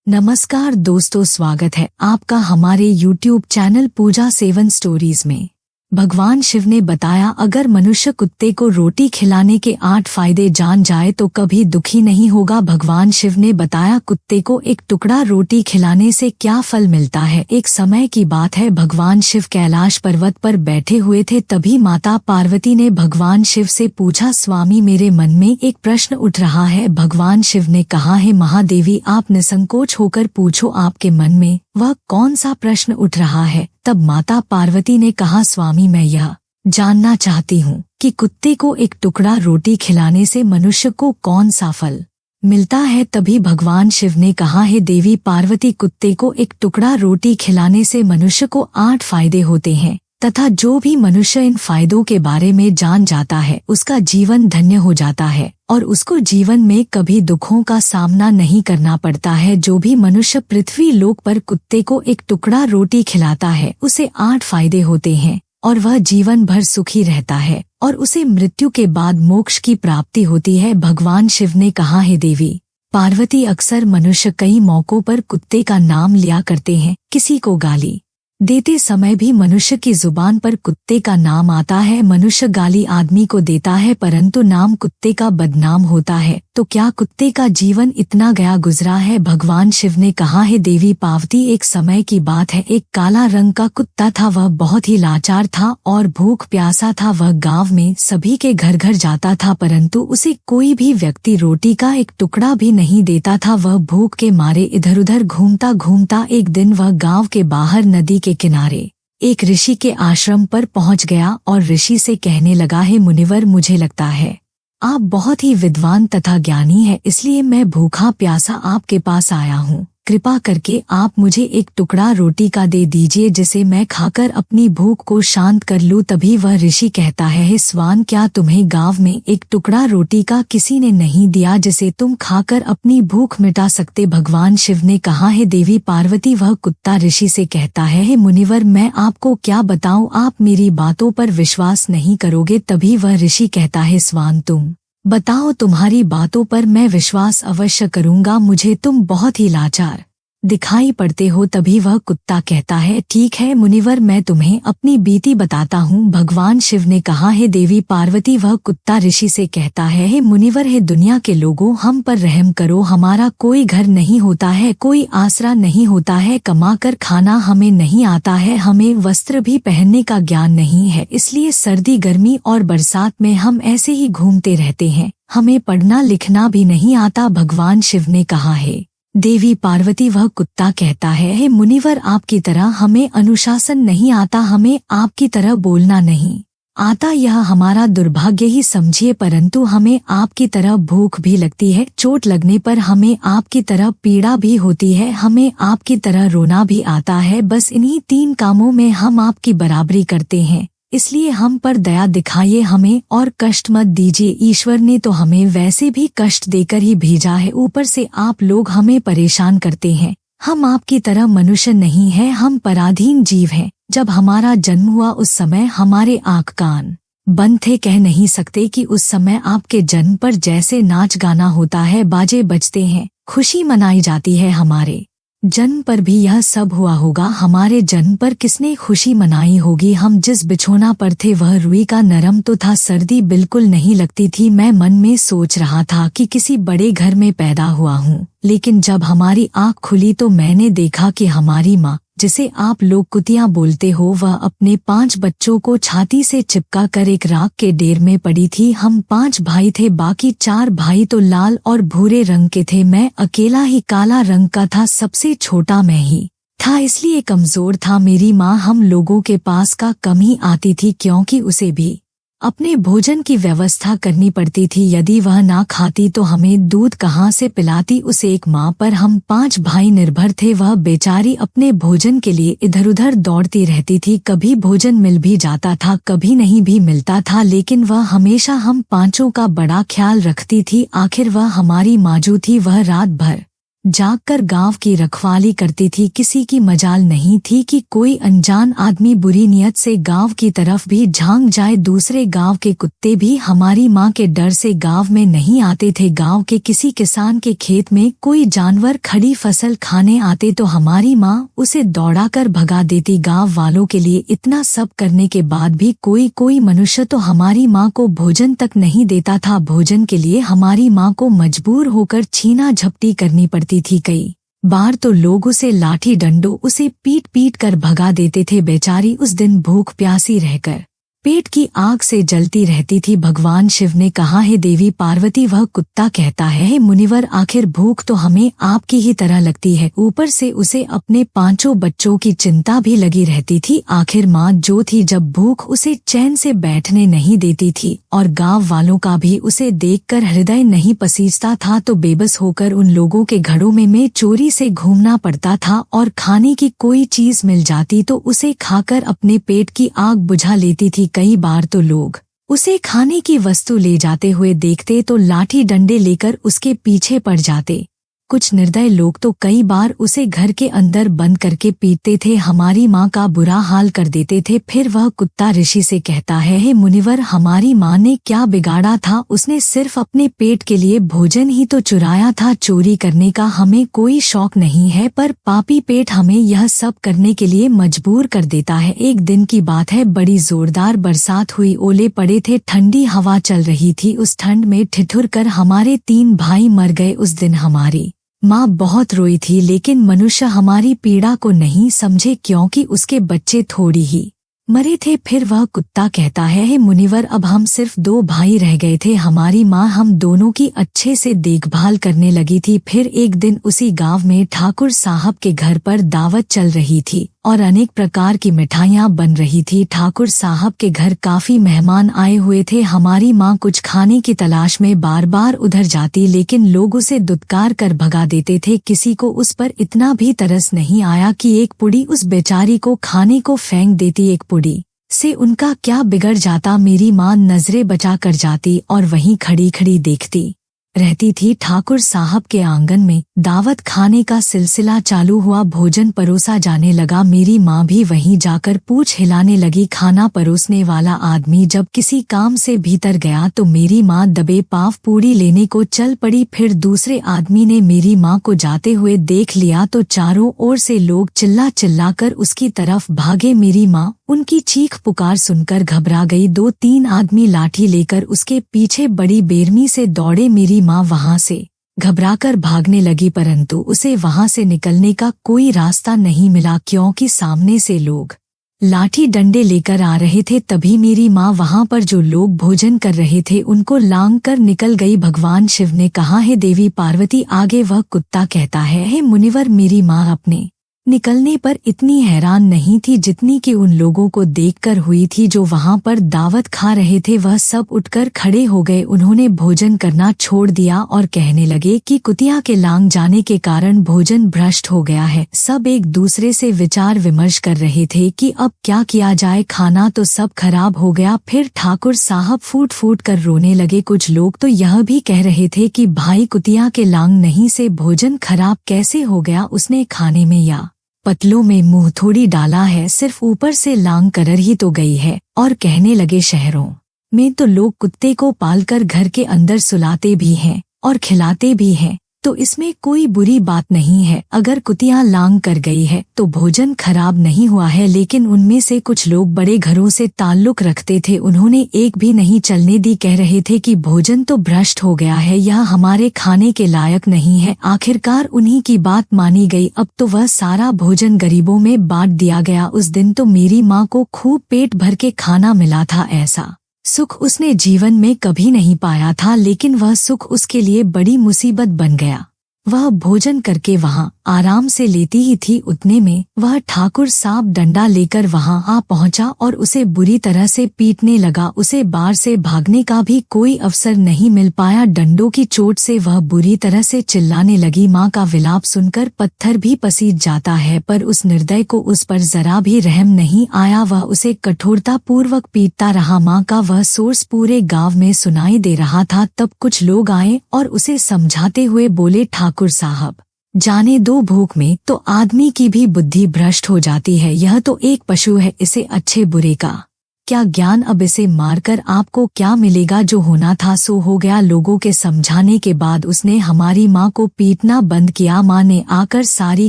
नमस्कार दोस्तों, स्वागत है आपका हमारे YouTube चैनल पूजा 7 स्टोरीज में। भगवान शिव ने बताया, अगर मनुष्य कुत्ते को रोटी खिलाने के 8 फायदे जान जाए तो कभी दुखी नहीं होगा। भगवान शिव ने बताया, कुत्ते को एक टुकड़ा रोटी खिलाने से क्या फल मिलता है। एक समय की बात है, भगवान शिव कैलाश पर्वत पर बैठे हुए थे। तभी माता पार्वती ने भगवान शिव से पूछा, स्वामी मेरे मन में एक प्रश्न उठ रहा है। भगवान शिव ने कहा है, महादेवी आप निसंकोच होकर पूछो, आपके मन में वह कौन सा प्रश्न उठ रहा है। तब माता पार्वती ने कहा, स्वामी मैं यह जानना चाहती हूँ कि कुत्ते को एक टुकड़ा रोटी खिलाने से मनुष्य को कौन सा फल मिलता है। तभी भगवान शिव ने कहा है, देवी पार्वती कुत्ते को एक टुकड़ा रोटी खिलाने से मनुष्य को 8 फायदे होते हैं तथा जो भी मनुष्य इन फायदों के बारे में जान जाता है उसका जीवन धन्य हो जाता है और उसको जीवन में कभी दुखों का सामना नहीं करना पड़ता है। जो भी मनुष्य पृथ्वी लोक पर कुत्ते को एक टुकड़ा रोटी खिलाता है उसे 8 फायदे होते हैं और वह जीवन भर सुखी रहता है और उसे मृत्यु के बाद मोक्ष की प्राप्ति होती है। भगवान शिव ने कहा है, देवी पार्वती अक्सर मनुष्य कई मौकों पर कुत्ते का नाम लिया करते हैं। किसी को गाली देते समय भी मनुष्य की जुबान पर कुत्ते का नाम आता है। मनुष्य गाली आदमी को देता है परंतु नाम कुत्ते का बदनाम होता है। तो क्या कुत्ते का जीवन इतना गया गुजरा है। भगवान शिव ने कहा है, देवी पार्वती एक समय की बात है, एक काला रंग का कुत्ता था। वह बहुत ही लाचार था और भूख प्यासा था। वह गांव में सभी के घर घर जाता था परंतु उसे कोई भी व्यक्ति रोटी का एक टुकड़ा भी नहीं देता था। वह भूख के मारे इधर उधर घूमता घूमता एक दिन वह गांव के बाहर नदी के किनारे एक ऋषि के आश्रम पर पहुंच गया और ऋषि से कहने लगा है, मुनिवर मुझे लगता है आप बहुत ही विद्वान तथा ज्ञानी है, इसलिए मैं भूखा प्यासा आपके पास आया हूँ। कृपा करके आप मुझे एक टुकड़ा रोटी का दे दीजिए जिसे मैं खाकर अपनी भूख को शांत कर लूँ। तभी वह ऋषि कहता है, हे स्वान क्या तुम्हें गांव में एक टुकड़ा रोटी का किसी ने नहीं दिया जिसे तुम खाकर अपनी भूख मिटा सकते। भगवान शिव ने कहा है, देवी पार्वती वह कुत्ता ऋषि से कहता है, हे मुनिवर मैं आपको क्या बताऊं, आप मेरी बातों पर विश्वास नहीं करोगे। तभी वह ऋषि कहता है, स्वान तुम बताओ, तुम्हारी बातों पर मैं विश्वास अवश्य करूंगा। मुझे तुम बहुत ही लाचार दिखाई पड़ते हो। तभी वह कुत्ता कहता है, ठीक है मुनिवर मैं तुम्हें अपनी बीती बताता हूँ। भगवान शिव ने कहा है, देवी पार्वती वह कुत्ता ऋषि से कहता है, हे मुनिवर हे दुनिया के लोगों हम पर रहम करो। हमारा कोई घर नहीं होता है, कोई आसरा नहीं होता है, कमाकर खाना हमें नहीं आता है, हमें वस्त्र भी पहनने का ज्ञान नहीं है, इसलिए सर्दी गर्मी और बरसात में हम ऐसे ही घूमते रहते हैं, हमें पढ़ना लिखना भी नहीं आता। भगवान शिव ने कहा है, देवी पार्वती वह कुत्ता कहता है, हे मुनिवर आपकी तरह हमें अनुशासन नहीं आता, हमें आपकी तरह बोलना नहीं आता, यह हमारा दुर्भाग्य ही समझिए, परंतु हमें आपकी तरह भूख भी लगती है, चोट लगने पर हमें आपकी तरह पीड़ा भी होती है, हमें आपकी तरह रोना भी आता है। बस इन्हीं 3 कामों में हम आपकी बराबरी करते हैं, इसलिए हम पर दया दिखाइए हमें और कष्ट मत दीजिए। ईश्वर ने तो हमें वैसे भी कष्ट देकर ही भेजा है, ऊपर से आप लोग हमें परेशान करते हैं। हम आपकी तरह मनुष्य नहीं हैं, हम पराधीन जीव हैं। जब हमारा जन्म हुआ उस समय हमारे आँख कान बंद थे, कह नहीं सकते कि उस समय आपके जन्म पर जैसे नाच गाना होता है, बाजे बजते हैं, खुशी मनाई जाती है, हमारे जन्म पर भी यह सब हुआ होगा। हमारे जन्म पर किसने खुशी मनाई होगी। हम जिस बिछोना पर थे वह रुई का नरम तो था, सर्दी बिल्कुल नहीं लगती थी। मैं मन में सोच रहा था कि किसी बड़े घर में पैदा हुआ हूँ, लेकिन जब हमारी आँख खुली तो मैंने देखा कि हमारी माँ, जिसे आप लोग कुतिया बोलते हो, वह अपने 5 बच्चों को छाती से चिपका कर एक राख के ढेर में पड़ी थी। हम 5 भाई थे, बाकी 4 भाई तो लाल और भूरे रंग के थे, मैं अकेला ही काला रंग का था, सबसे छोटा मैं ही था, इसलिए कमजोर था। मेरी माँ हम लोगों के पास का कम ही आती थी क्योंकि उसे भी अपने भोजन की व्यवस्था करनी पड़ती थी। यदि वह ना खाती तो हमें दूध कहाँ से पिलाती। उस एक माँ पर हम 5 भाई निर्भर थे। वह बेचारी अपने भोजन के लिए इधर उधर दौड़ती रहती थी, कभी भोजन मिल भी जाता था, कभी नहीं भी मिलता था, लेकिन वह हमेशा हम 5 का बड़ा ख्याल रखती थी। आखिर वह हमारी माजू थी। वह रात भर जागकर गांव की रखवाली करती थी। किसी की मजाल नहीं थी कि कोई अनजान आदमी बुरी नियत से गांव की तरफ भी झांक जाए। दूसरे गांव के कुत्ते भी हमारी माँ के डर से गांव में नहीं आते थे। गांव के किसी किसान के खेत में कोई जानवर खड़ी फसल खाने आते तो हमारी माँ उसे दौड़ाकर भगा देती। गांव वालों के लिए इतना सब करने के बाद भी कोई मनुष्य तो हमारी माँ को भोजन तक नहीं देता था। भोजन के लिए हमारी माँ को मजबूर होकर छीना झपटी करनी पड़ती थी। कई बार तो लोग उसे लाठी डंडों उसे पीट पीट कर भगा देते थे। बेचारी उस दिन भूख प्यासी रहकर पेट की आग से जलती रहती थी। भगवान शिव ने कहा, हे देवी पार्वती, वह कुत्ता कहता है, हे मुनिवर, आखिर भूख तो हमें आपकी ही तरह लगती है, ऊपर से उसे अपने 5 बच्चों की चिंता भी लगी रहती थी। आखिर माँ जो थी, जब भूख उसे चैन से बैठने नहीं देती थी और गांव वालों का भी उसे देखकर हृदय नहीं पसीजता था, तो बेबस होकर उन लोगों के घरों में चोरी से घूमना पड़ता था और खाने की कोई चीज मिल जाती तो उसे खाकर अपने पेट की आग बुझा लेती थी। कई बार तो लोग उसे खाने की वस्तु ले जाते हुए देखते तो लाठी डंडे लेकर उसके पीछे पड़ जाते। कुछ निर्दय लोग तो कई बार उसे घर के अंदर बंद करके पीटते थे, हमारी माँ का बुरा हाल कर देते थे। फिर वह कुत्ता ऋषि से कहता है, हे मुनिवर, हमारी माँ ने क्या बिगाड़ा था? उसने सिर्फ अपने पेट के लिए भोजन ही तो चुराया था। चोरी करने का हमें कोई शौक नहीं है, पर पापी पेट हमें यह सब करने के लिए मजबूर कर देता है। एक दिन की बात है, बड़ी जोरदार बरसात हुई, ओले पड़े थे, ठंडी हवा चल रही थी। उस ठंड में ठिठुर कर हमारे 3 भाई मर गए। उस दिन हमारी माँ बहुत रोई थी, लेकिन मनुष्य हमारी पीड़ा को नहीं समझे, क्योंकि उसके बच्चे थोड़ी ही मरे थे। फिर वह कुत्ता कहता है, हे मुनिवर, अब हम सिर्फ 2 भाई रह गए थे। हमारी माँ हम दोनों की अच्छे से देखभाल करने लगी थी। फिर एक दिन उसी गांव में ठाकुर साहब के घर पर दावत चल रही थी और अनेक प्रकार की मिठाइयाँ बन रही थी। ठाकुर साहब के घर काफी मेहमान आए हुए थे। हमारी माँ कुछ खाने की तलाश में बार बार उधर जाती, लेकिन लोग उसे दुत्कार कर भगा देते थे। किसी को उस पर इतना भी तरस नहीं आया कि एक पुड़ी उस बेचारी को खाने को फेंक देती। एक पुड़ी से उनका क्या बिगड़ जाता? मेरी माँ नजरें बचा कर जाती और वहीं खड़ी खड़ी देखती रहती थी। ठाकुर साहब के आंगन में दावत खाने का सिलसिला चालू हुआ, भोजन परोसा जाने लगा। मेरी माँ भी वहीं जाकर पूछ हिलाने लगी। खाना परोसने वाला आदमी जब किसी काम से भीतर गया तो मेरी माँ दबे पांव पूड़ी लेने को चल पड़ी। फिर दूसरे आदमी ने मेरी माँ को जाते हुए देख लिया तो चारों ओर से लोग चिल्ला चिल्लाकर उसकी तरफ भागे। मेरी माँ उनकी चीख पुकार सुनकर घबरा गई। 2-3 आदमी लाठी लेकर उसके पीछे बड़ी बेरमी से दौड़े। मेरी माँ वहां से घबराकर भागने लगी, परंतु उसे वहां से निकलने का कोई रास्ता नहीं मिला, क्योंकि सामने से लोग लाठी डंडे लेकर आ रहे थे। तभी मेरी माँ वहां पर जो लोग भोजन कर रहे थे उनको लांग कर निकल गई। भगवान शिव ने कहा, हे देवी पार्वती, आगे वह कुत्ता कहता है, हे मुनिवर, मेरी माँ अपने निकलने पर इतनी हैरान नहीं थी जितनी कि उन लोगों को देखकर हुई थी जो वहां पर दावत खा रहे थे। वह सब उठकर खड़े हो गए। उन्होंने भोजन करना छोड़ दिया और कहने लगे कि कुतिया के लांग जाने के कारण भोजन भ्रष्ट हो गया है। सब एक दूसरे से विचार विमर्श कर रहे थे कि अब क्या किया जाए, खाना तो सब खराब हो गया। फिर ठाकुर साहब फूट फूट कर रोने लगे। कुछ लोग तो यह भी कह रहे थे कि भाई, कुतिया के लांग नहीं से भोजन खराब कैसे हो गया? उसने खाने में या पतलों में मुंह थोड़ी डाला है, सिर्फ ऊपर से लांग कर ही तो गई है। और कहने लगे, शहरों में तो लोग कुत्ते को पालकर घर के अंदर सुलाते भी हैं और खिलाते भी हैं, तो इसमें कोई बुरी बात नहीं है। अगर कुतिया लांग कर गई है तो भोजन खराब नहीं हुआ है। लेकिन उनमें से कुछ लोग बड़े घरों से ताल्लुक रखते थे, उन्होंने एक भी नहीं चलने दी। कह रहे थे कि भोजन तो भ्रष्ट हो गया है, यह हमारे खाने के लायक नहीं है। आखिरकार उन्हीं की बात मानी गई। अब तो वह सारा भोजन गरीबों में बांट दिया गया। उस दिन तो मेरी माँ को खूब पेट भर के खाना मिला था। ऐसा सुख उसने जीवन में कभी नहीं पाया था, लेकिन वह सुख उसके लिए बड़ी मुसीबत बन गया। वह भोजन करके वहां आराम से लेती ही थी, उतने में वह ठाकुर साहब डंडा लेकर वहां आ पहुंचा और उसे बुरी तरह से पीटने लगा। उसे बाहर से भागने का भी कोई अवसर नहीं मिल पाया। डंडों की चोट से वह बुरी तरह से चिल्लाने लगी। माँ का विलाप सुनकर पत्थर भी पसीज जाता है, पर उस निर्दय को उस पर जरा भी रहम नहीं आया। वह उसे कठोरता पूर्वक पीटता रहा। माँ का वह सोर्स पूरे गांव में सुनाई दे रहा था। तब कुछ लोग आए और उसे समझाते हुए बोले, ठाकुर साहब जाने दो भूख में तो आदमी की भी बुद्धि भ्रष्ट हो जाती है। यह तो एक पशु है, इसे अच्छे बुरे का क्या ज्ञान। अब इसे मारकर आपको क्या मिलेगा, जो होना था सो हो गया। लोगों के समझाने के बाद उसने हमारी माँ को पीटना बंद किया। माँ ने आकर सारी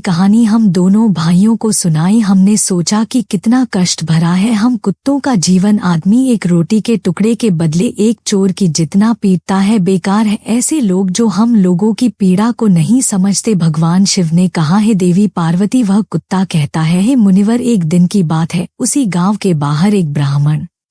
कहानी हम दोनों भाइयों को सुनाई। हमने सोचा कि कितना कष्ट भरा है हम कुत्तों का जीवन। आदमी एक रोटी के टुकड़े के बदले एक चोर की जितना पीटता है बेकार है ऐसे लोग जो हम लोगों की पीड़ा को नहीं समझते। भगवान शिव ने कहा, है देवी पार्वती वह कुत्ता कहता है, हे मुनिवर एक दिन की बात है, उसी गांव के बाहर एक ब्राह्मण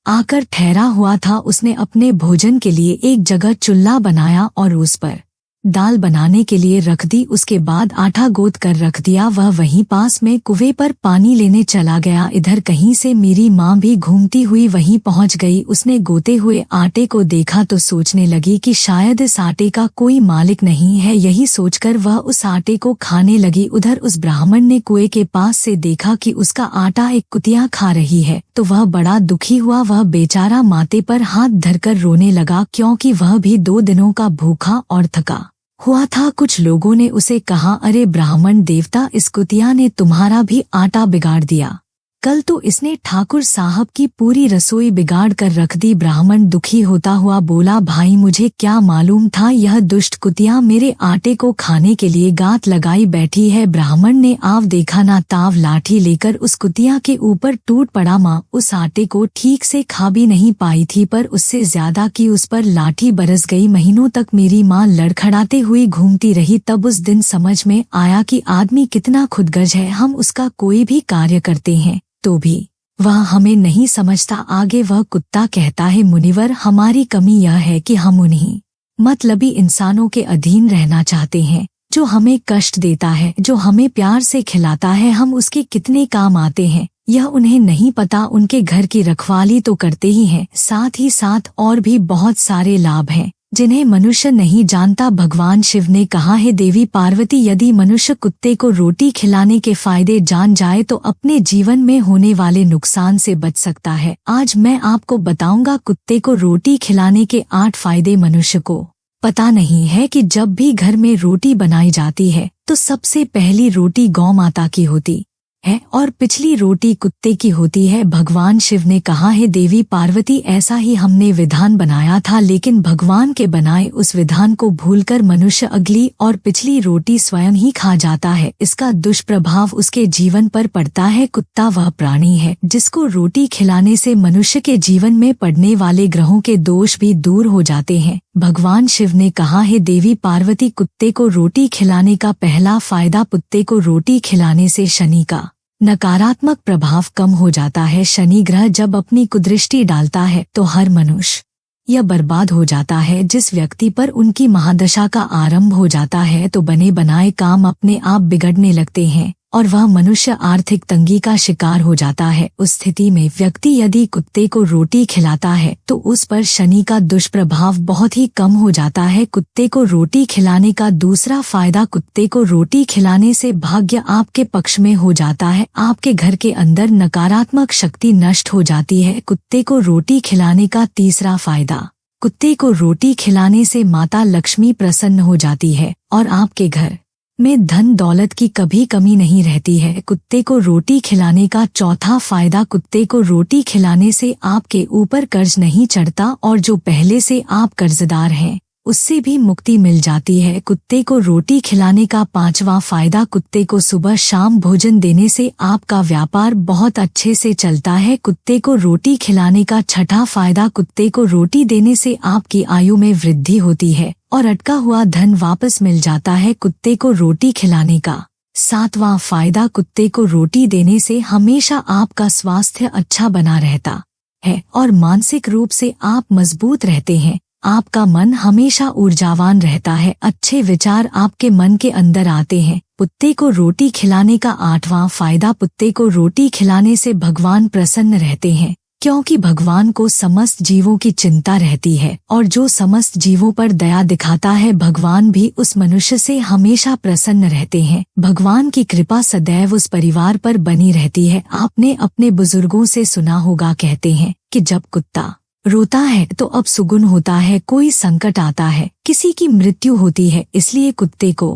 आकर ठहरा हुआ था। उसने अपने भोजन के लिए एक जगह चूल्हा बनाया और उस पर दाल बनाने के लिए रख दी। उसके बाद आटा गोद कर रख दिया। वह वहीं पास में कुएं पर पानी लेने चला गया। इधर कहीं से मेरी माँ भी घूमती हुई वहीं पहुँच गई। उसने गोते हुए आटे को देखा तो सोचने लगी कि शायद इस आटे का कोई मालिक नहीं है। यही सोचकर वह उस आटे को खाने लगी। उधर उस ब्राह्मण ने कुएं के पास से देखा कि उसका आटा एक कुतिया खा रही है तो वह बड़ा दुखी हुआ। वह बेचारा माथे पर हाथ धरकर रोने लगा, क्योंकि वह भी 2 दिनों का भूखा और थका हुआ था। कुछ लोगों ने उसे कहा, अरे ब्राह्मण देवता, इस कुतिया ने तुम्हारा भी आटा बिगाड़ दिया। कल तो इसने ठाकुर साहब की पूरी रसोई बिगाड़ कर रख दी। ब्राह्मण दुखी होता हुआ बोला, भाई मुझे क्या मालूम था यह दुष्ट कुतिया मेरे आटे को खाने के लिए गात लगाई बैठी है। ब्राह्मण ने आव देखा ना ताव लाठी लेकर उस कुतिया के ऊपर टूट पड़ा। माँ उस आटे को ठीक से खा भी नहीं पाई थी, पर उससे ज्यादा की उस पर लाठी बरस गई। महीनों तक मेरी माँ लड़खड़ाते हुई घूमती रही। तब उस दिन समझ में आया कि आदमी कितना खुदगर्ज है। हम उसका कोई भी कार्य करते हैं तो भी वह हमें नहीं समझता। आगे वह कुत्ता कहता है, मुनिवर हमारी कमी यह है कि हम उन्हीं मतलबी इंसानों के अधीन रहना चाहते हैं जो हमें कष्ट देता है, जो हमें प्यार से खिलाता है। हम उसके कितने काम आते हैं यह उन्हें नहीं पता। उनके घर की रखवाली तो करते ही हैं, साथ ही साथ और भी बहुत सारे लाभ हैं जिन्हें मनुष्य नहीं जानता। भगवान शिव ने कहा, है देवी पार्वती यदि मनुष्य कुत्ते को रोटी खिलाने के फायदे जान जाए तो अपने जीवन में होने वाले नुकसान से बच सकता है। आज मैं आपको बताऊंगा कुत्ते को रोटी खिलाने के 8 फायदे। मनुष्य को पता नहीं है कि जब भी घर में रोटी बनाई जाती है तो सबसे पहली रोटी गौ माता की होती है और पिछली रोटी कुत्ते की होती है। भगवान शिव ने कहा, है देवी पार्वती ऐसा ही हमने विधान बनाया था, लेकिन भगवान के बनाए उस विधान को भूलकर मनुष्य अगली और पिछली रोटी स्वयं ही खा जाता है। इसका दुष्प्रभाव उसके जीवन पर पड़ता है। कुत्ता वह प्राणी है जिसको रोटी खिलाने से मनुष्य के जीवन में पड़ने वाले ग्रहों के दोष भी दूर हो जाते हैं। भगवान शिव ने कहा, है देवी पार्वती कुत्ते को रोटी खिलाने का पहला फायदा, कुत्ते को रोटी खिलाने से शनि का नकारात्मक प्रभाव कम हो जाता है। शनि ग्रह जब अपनी कुदृष्टि डालता है तो हर मनुष्य यह बर्बाद हो जाता है। जिस व्यक्ति पर उनकी महादशा का आरंभ हो जाता है तो बने बनाए काम अपने आप बिगड़ने लगते हैं और वह मनुष्य आर्थिक तंगी का शिकार हो जाता है। उस स्थिति में व्यक्ति यदि कुत्ते को रोटी खिलाता है तो उस पर शनि का दुष्प्रभाव बहुत ही कम हो जाता है। कुत्ते को रोटी खिलाने का दूसरा फायदा, कुत्ते को रोटी खिलाने से भाग्य आपके पक्ष में हो जाता है। आपके घर के अंदर नकारात्मक शक्ति नष्ट हो जाती है। कुत्ते को रोटी खिलाने का तीसरा फायदा, कुत्ते को रोटी खिलाने से माता लक्ष्मी प्रसन्न हो जाती है और आपके घर में धन दौलत की कभी कमी नहीं रहती है। कुत्ते को रोटी खिलाने का चौथा फायदा, कुत्ते को रोटी खिलाने से आपके ऊपर कर्ज नहीं चढ़ता और जो पहले से आप कर्जदार हैं उससे भी मुक्ति मिल जाती है। कुत्ते को रोटी खिलाने का पांचवा फायदा, कुत्ते को सुबह शाम भोजन देने से आपका व्यापार बहुत अच्छे से चलता है। कुत्ते को रोटी खिलाने का छठा फायदा, कुत्ते को रोटी देने से आपकी आयु में वृद्धि होती है और अटका हुआ धन वापस मिल जाता है। कुत्ते को रोटी खिलाने का सातवां फायदा, कुत्ते को रोटी देने से हमेशा आपका स्वास्थ्य अच्छा बना रहता है और मानसिक रूप से आप मजबूत रहते हैं। आपका मन हमेशा ऊर्जावान रहता है, अच्छे विचार आपके मन के अंदर आते हैं। कुत्ते को रोटी खिलाने का आठवां फायदा, कुत्ते को रोटी खिलाने से भगवान प्रसन्न रहते हैं क्योंकि भगवान को समस्त जीवों की चिंता रहती है और जो समस्त जीवों पर दया दिखाता है भगवान भी उस मनुष्य से हमेशा प्रसन्न रहते हैं। भगवान की कृपा सदैव उस परिवार पर बनी रहती है। आपने अपने बुजुर्गों से सुना होगा, कहते हैं कि जब कुत्ता रोता है तो अब सुगुन होता है, कोई संकट आता है, किसी की मृत्यु होती है, इसलिए कुत्ते को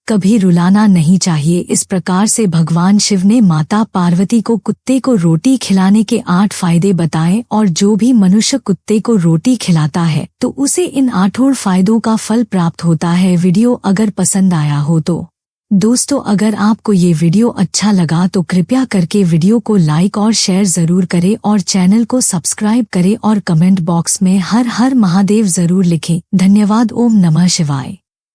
कभी रुलाना नहीं चाहिए। इस प्रकार से भगवान शिव ने माता पार्वती को कुत्ते को रोटी खिलाने के 8 फायदे बताए और जो भी मनुष्य कुत्ते को रोटी खिलाता है तो उसे इन 8 फायदों का फल प्राप्त होता है। वीडियो अगर पसंद आया हो तो दोस्तों, अगर आपको ये वीडियो अच्छा लगा तो कृपया करके वीडियो को लाइक और शेयर जरूर करें और चैनल को सब्सक्राइब करें और कमेंट बॉक्स में हर हर महादेव जरूर लिखें। धन्यवाद। ओम नमः शिवाय।